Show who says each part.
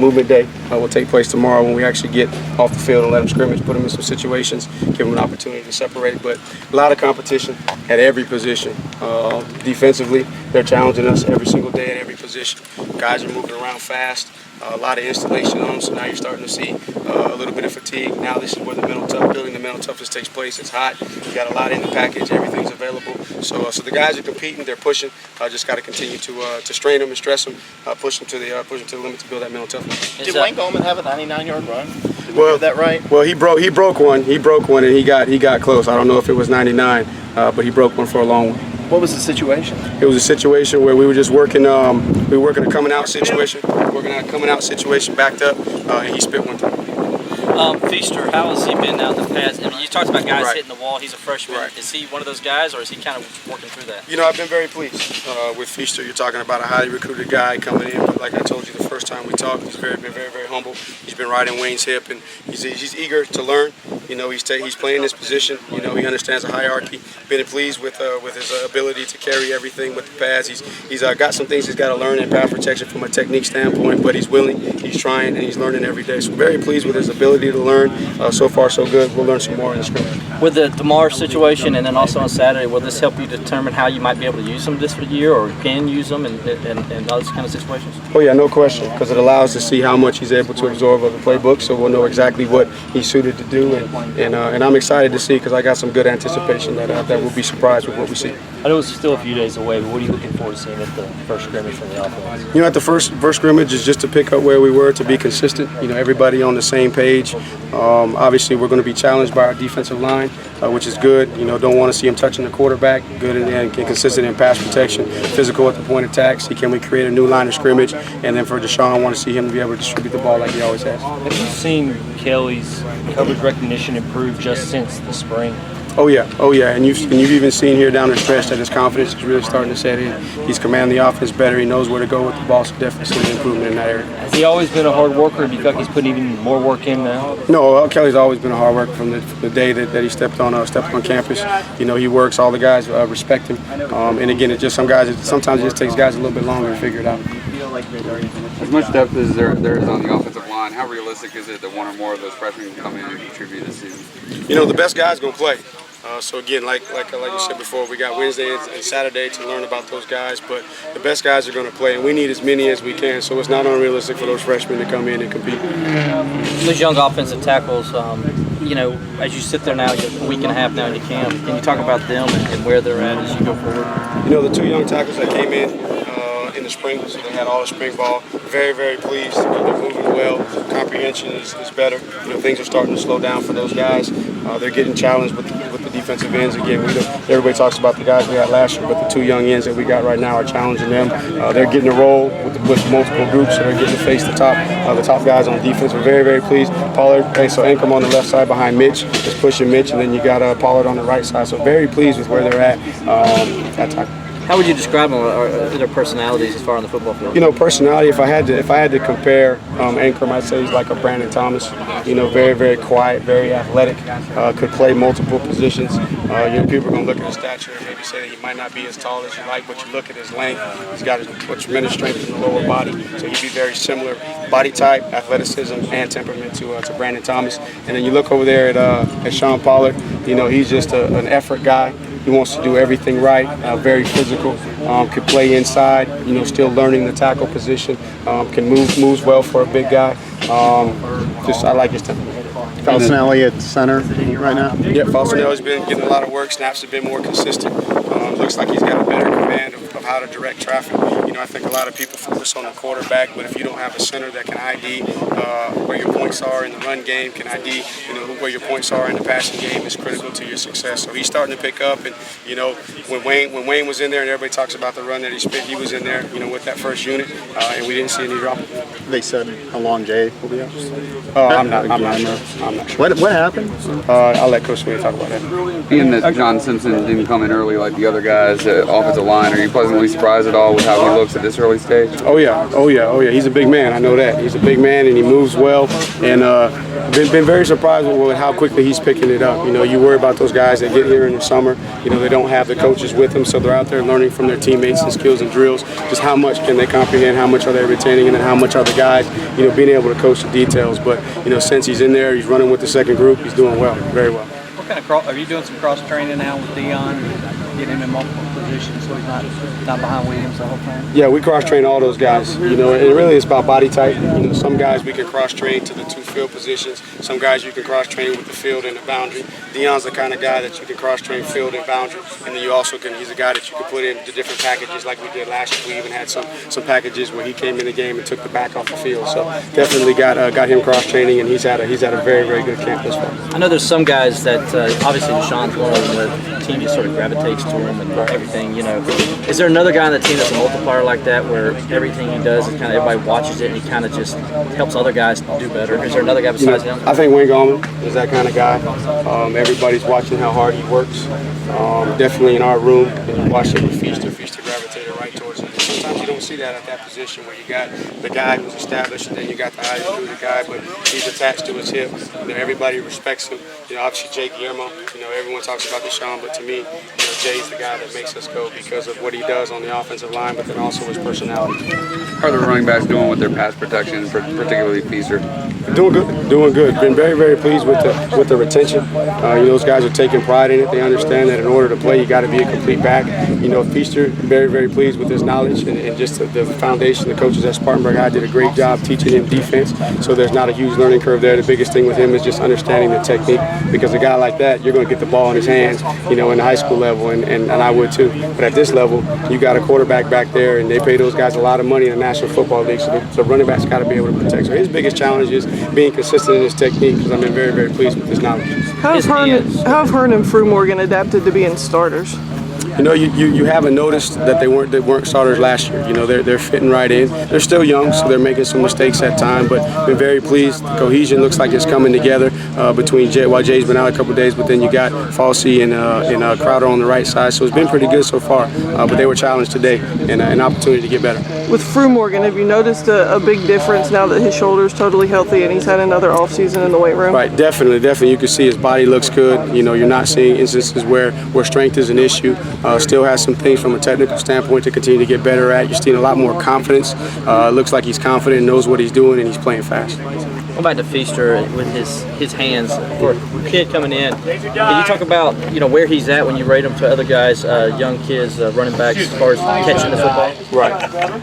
Speaker 1: Movement day will take place tomorrow when we actually get off the field and let them scrimmage, put them in some situations, give them an opportunity to separate. But a lot of competition at every position. Defensively, they're challenging us every single day at every position. Guys are moving around fast. A lot of installation on them, so now you're starting to see a little bit of fatigue. Now this is where building the mental toughness takes place. It's hot. You got a lot in the package. Everything's available. So the guys are competing. They're pushing. Just got to continue to strain them and stress them, push them to the limit to build that mental toughness.
Speaker 2: Did Wayne Goldman have a 99-yard run? Did
Speaker 1: we
Speaker 2: get that right?
Speaker 1: Well, he broke one. He broke one, and he got close. I don't know if it was 99, but he broke one for a long one.
Speaker 2: What was the situation?
Speaker 1: It was a situation where we were just working. We were working a coming out situation. Backed up, and he spit one time.
Speaker 3: Feaster, how has he been now the past? I mean, you talked about guys
Speaker 1: Right.
Speaker 3: hitting the wall. He's a freshman.
Speaker 1: Right.
Speaker 3: Is he one of those guys, or is he kind of working through that?
Speaker 1: You know, I've been very pleased with Feaster. You're talking about a highly recruited guy coming in, but like I told you the first time we talked, he's been very humble. He's been riding Wayne's hip, and he's eager to learn. You know, he's playing his position. You know, he understands the hierarchy. Been pleased with his ability to carry everything with the pads. He's got some things he's got to learn in pass protection from a technique standpoint, but he's willing, he's trying, and he's learning every day. So very pleased with his ability to learn. So far, so good. We'll learn some more in the scrimmage.
Speaker 3: With the DeMar situation, and then also on Saturday, will this help you determine how you might be able to use them this year, or can use them in those kind of situations?
Speaker 1: Oh yeah, no question, because it allows us to see how much he's able to absorb of the playbook, so we'll know exactly what he's suited to do, and I'm excited to see, because I got some good anticipation that we'll be surprised with what we see.
Speaker 4: I know it's still a few days away, but what are you looking forward to seeing at the first scrimmage from the offense?
Speaker 1: You know, at the first scrimmage is just to pick up where we were, to be consistent. You know, everybody on the same page. Obviously, we're going to be challenged by our defensive line, which is good. You know, don't want to see him touching the quarterback. Good and consistent in pass protection, physical at the point of attack. See, can we create a new line of scrimmage? And then for Deshaun, I want to see him to be able to distribute the ball like he always has.
Speaker 4: Have you seen Kelly's coverage recognition improve just since the spring?
Speaker 1: Oh yeah, and you've even seen here down the stretch that his confidence is really starting to set in. He's commanding the offense better. He knows where to go with the ball, so definitely seeing improvement in that area.
Speaker 4: Has he always been a hard worker, or do you feel like he's putting even more work in now?
Speaker 1: No, Kelly's always been a hard worker from the day that he stepped on campus. You know, he works. All the guys respect him. And again, it's just sometimes it just takes guys a little bit longer to figure it out.
Speaker 5: As much depth as there is on the offensive line, how realistic is it that one or more of those freshmen can come in and contribute this season?
Speaker 1: You know, the best guys gonna play. So again, like you said before, we got Wednesday and Saturday to learn about those guys, but the best guys are going to play, and we need as many as we can, so it's not unrealistic for those freshmen to come in and compete.
Speaker 3: Those young offensive tackles, you know, as you sit there now, a week and a half now in your camp, can you talk about them and where they're at as you go forward?
Speaker 1: You know, the two young tackles that came in the spring, so they had all the spring ball. Very pleased. They're moving well. Comprehension is better. You know, things are starting to slow down for those guys. They're getting challenged with the defensive ends again. Everybody talks about the guys we had last year, but the two young ends that we got right now are challenging them. They're getting a role with multiple groups, so they're getting to face the top guys on defense. We're very pleased. Pollard, so Ankrum on the left side behind Mitch is pushing Mitch, and then you got Pollard on the right side. So very pleased with where they're at tackle.
Speaker 3: How would you describe them, or their personalities as far on the football field?
Speaker 1: You know, personality. If I had to compare Ankrum, I'd say he's like a Brandon Thomas. You know, very quiet, very athletic. Could play multiple positions. You know, people are gonna look at his stature and maybe say that he might not be as tall as you like, but you look at his length. He's got a tremendous strength in the lower body, so he'd be very similar body type, athleticism, and temperament to Brandon Thomas. And then you look over there at Sean Pollard. You know, he's just an effort guy. He wants to do everything right, very physical, can play inside, you know, still learning the tackle position, moves well for a big guy. I like his temperament.
Speaker 6: Clemson Elliott center right now?
Speaker 1: Yeah, Falcinelli's been getting a lot of work. Snaps have been more consistent. Looks like he's got a better command of how to direct traffic. You know, I think a lot of people focus on the quarterback, but if you don't have a center that can ID where your points are in the run game, can ID, you know, where your points are in the passing game, is critical to your success. So he's starting to pick up, and you know, when Wayne was in there, and everybody talks about the run that he spit, he was in there, you know, with that first unit, and we didn't see any drop.
Speaker 6: They said how long Jay will be out?
Speaker 1: I'm not sure.
Speaker 6: What happened?
Speaker 1: I'll let Coach Sweeney talk about that.
Speaker 5: Being that John Simpson didn't come in early like the other guys at offensive line, are you pleasantly surprised at all with how he looks looks at this early stage?
Speaker 1: Oh yeah. He's a big man. I know that. He's a big man and he moves well. And been very surprised with how quickly he's picking it up. You know, you worry about those guys that get here in the summer. You know, they don't have the coaches with them, so they're out there learning from their teammates and skills and drills. Just how much can they comprehend? How much are they retaining? And then how much are the guys, you know, being able to coach the details. But you know, since he's in there, he's running with the second group. He's doing well, very well.
Speaker 7: What kind of are you doing some cross training now with Dion? Getting him in multiple positions so he's not behind Williams the whole time?
Speaker 1: Yeah, we cross-train all those guys. You know, it really is about body type. You know, some guys we can cross-train to the two field positions. Some guys you can cross-train with the field and the boundary. Dion's the kind of guy that you can cross-train field and boundary. And then you also can, he's a guy that you can put in the different packages like we did last year. We even had some packages where he came in the game and took the back off the field. So definitely got him cross-training, and he's had a very, very good camp this far.
Speaker 3: I know there's some guys that obviously Deshaun's one of them where the team just sort of gravitates to him and everything, you know. Is there another guy on the team that's a multiplier like that where everything he does is kind of everybody watches it and he kind of just helps other guys do better? Is there another guy besides him?
Speaker 1: I think Wayne Gallman is that kind of guy. Everybody's watching how hard he works. Definitely in our room, and you watch it with Feaster gravitated right towards him. Sometimes you don't see that at that position where you got the guy who's established and then you got the highly recruited guy, but he's attached to his hip. You know, everybody respects him. You know, obviously Jay Guillermo, you know, everyone talks about Deshaun, but to me, you know, Jay's the guy that makes us go because of what he does on the offensive line, but then also his personality.
Speaker 5: How are the running backs doing with their pass protection, particularly Feaster?
Speaker 1: Doing good. Been very, very pleased with the retention. You know, those guys are taking pride in it. They understand that in order to play, you got to be a complete back. You know, Feaster, very, very pleased with his knowledge and just the foundation. The coaches at Spartanburg High did a great job teaching him defense, so there's not a huge learning curve there. The biggest thing with him is just understanding the technique, because a guy like that, you're going to get the ball in his hands, you know, in the high school level, and I would too. But at this level, you got a quarterback back there, and they pay those guys a lot of money in the National Football League, so running backs got to be able to protect. So his biggest challenge is being consistent in his technique, because I've been very, very pleased with his knowledge.
Speaker 8: How have Hearn and Frew Morgan adapted to being starters?
Speaker 1: You know, you haven't noticed that they weren't starters last year. You know, they're fitting right in. They're still young, so they're making some mistakes at time, but been very pleased. The cohesion looks like it's coming together between Jay. While Jay's been out a couple of days, but then you got Falsey and Crowder on the right side, so it's been pretty good so far. But they were challenged today, and an opportunity to get better.
Speaker 8: With Frew Morgan, have you noticed a big difference now that his shoulder's totally healthy and he's had another off season in the weight room?
Speaker 1: Right, definitely. You can see his body looks good. You know, you're not seeing instances where strength is an issue. Still has some things from a technical standpoint to continue to get better at. You're seeing a lot more confidence. Looks like he's confident, knows what he's doing, and he's playing fast.
Speaker 3: What about the Feaster with his hands for a kid coming in? Can you talk about, you know, where he's at when you rate him to other guys, young kids, running backs, as far as catching the football?
Speaker 1: Right.